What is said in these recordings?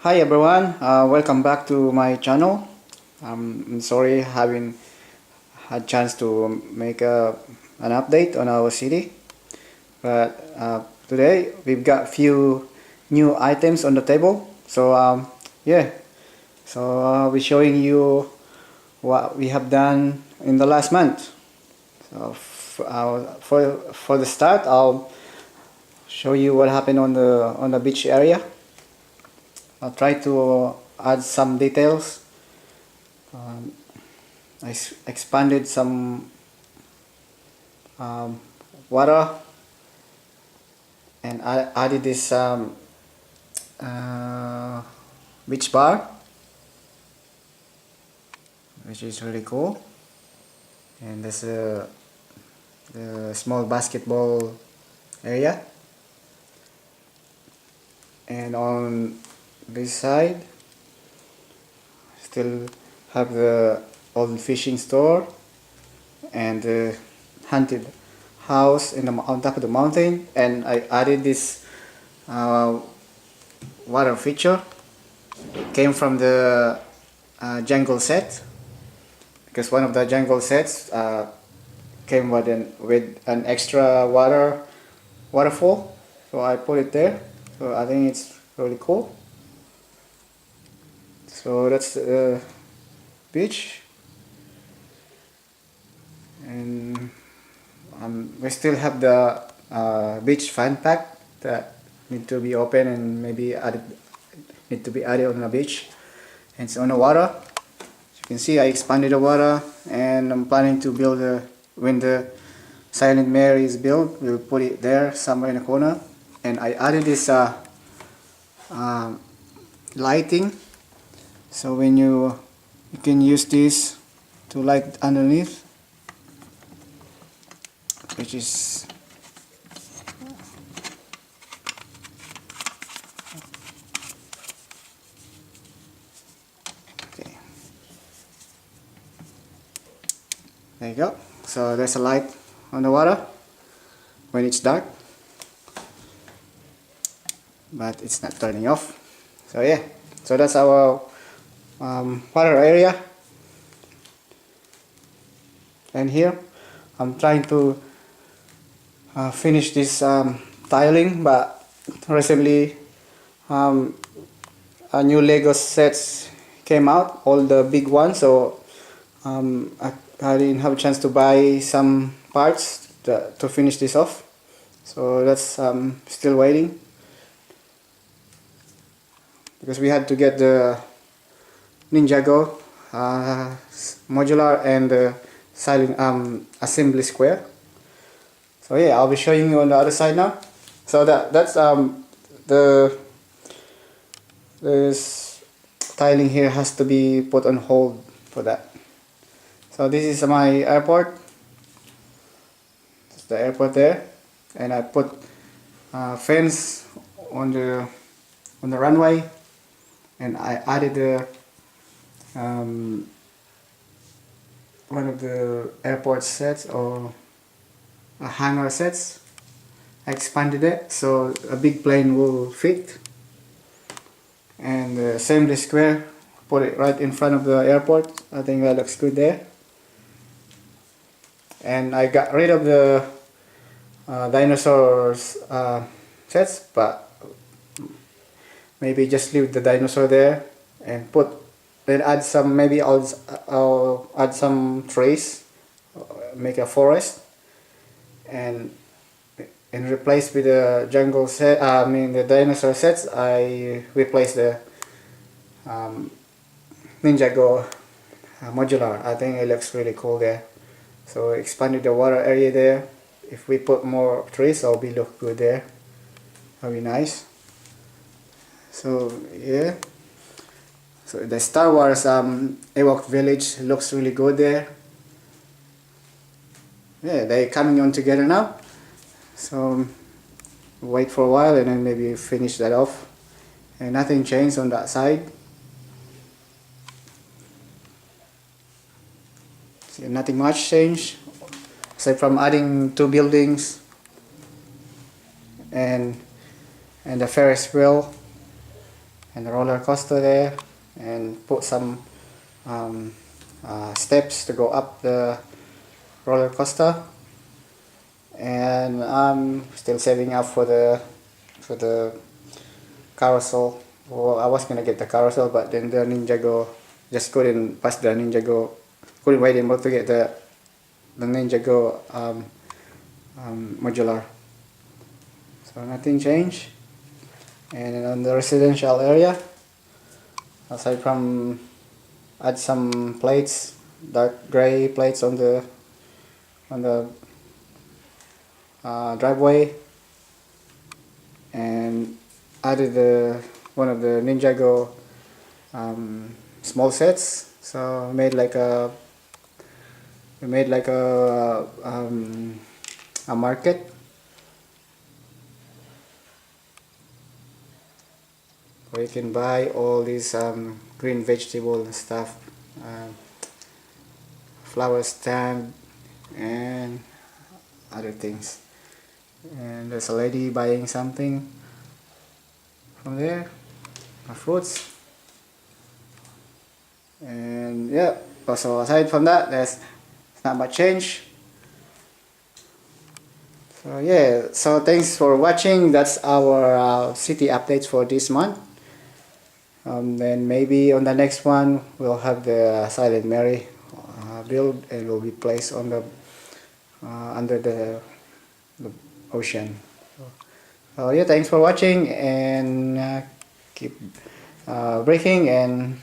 Hi everyone, welcome back to my channel. I'm sorry I haven't had chance to make an update on our city, but today we've got few new items on the table. Yeah, I'll be showing you what we have done in the last month. For the start, I'll show you what happened on the beach area. I'll try to add some details. Um, I expanded some um, water and I added this uh, beach bar, which is really cool. And there's the small basketball area. And on this side, still have the old fishing store and the haunted house on top of the mountain. And I added this water feature. It came from the jungle set, because one of the jungle sets came with an extra waterfall, so I put it there. So I think it's really cool. So that's the beach, and we still have the beach fan pack that need to be open and maybe need to be added on the beach. And it's on the water. As you can see, I expanded the water, and I'm planning to build when the Silent Mary is built, we'll put it there somewhere in the corner. And I added this lighting, so when you can use this to light underneath, which is okay. There you go. So there's a light on the water when it's dark, but it's not turning off. So yeah, so that's our water area. And here I'm trying to finish this tiling, but recently a new Lego sets came out, all the big ones, so I didn't have a chance to buy some parts to finish this off. So that's still waiting, because we had to get the Ninjago modular and the silent assembly square. So yeah, I'll be showing you on the other side now. So that's this tiling here has to be put on hold for that. So this is my airport. It's the airport there, and I put fence on the runway, and I added the one of the airport sets or a hangar sets. I expanded it so a big plane will fit, and the assembly square, put it right in front of the airport. I think that looks good there. And I got rid of the dinosaurs sets, but maybe just leave the dinosaur there and then add some, maybe I'll add some trees, make a forest, and replace with the jungle set, the dinosaur sets, I replace the Ninjago modular. I think it looks really cool there. So expanded the water area there. If we put more trees, it'll be look good there. That'll be nice. So yeah. So the Star Wars Ewok village looks really good there. Yeah, they're coming on together now. So wait for a while and then maybe finish that off. And nothing changed on that side. So nothing much changed, aside from adding 2 buildings and the Ferris wheel and a roller coaster there, and put some um, steps to go up the roller coaster. And I'm still saving up for the carousel. Well, I was gonna get the carousel, but then the Ninjago just couldn't pass the Ninjago. Couldn't wait anymore to get the Ninjago modular. So nothing changed. And on the residential area, aside from add some plates, dark gray plates on the driveway, and added one of the Ninjago small sets. So we made like a market where you can buy all these green vegetable and stuff, flower stand and other things. And there's a lady buying something from there, fruits. And yeah, so aside from that, there's not much change. So yeah, so thanks for watching. That's our city updates for this month. Then maybe on the next one we'll have the Silent Mary build, and will be placed on the under the ocean. So yeah, thanks for watching, and keep breaking, and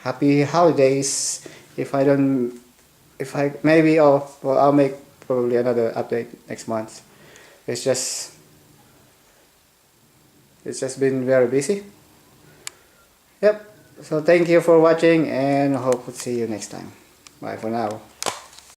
happy holidays. If I maybe I'll make probably another update next month. It's just been very busy. Yep. So thank you for watching, and hope to see you next time. Bye for now.